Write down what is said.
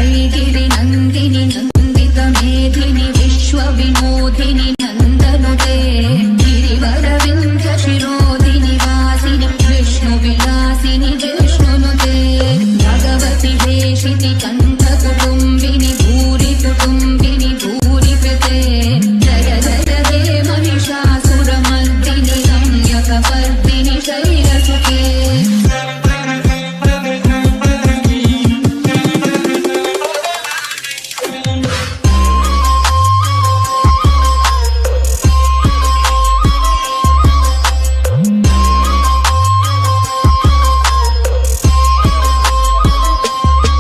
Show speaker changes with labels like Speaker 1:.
Speaker 1: ऐगिरि नन्दिनि नन्दित मेधिनि विश्वविनोदिनि नन्दनुते गिरिवरविन्ध्य शिरोदिनि वासिनि विष्णुविलासिनि जिष्णुनुते भगवति वेशिति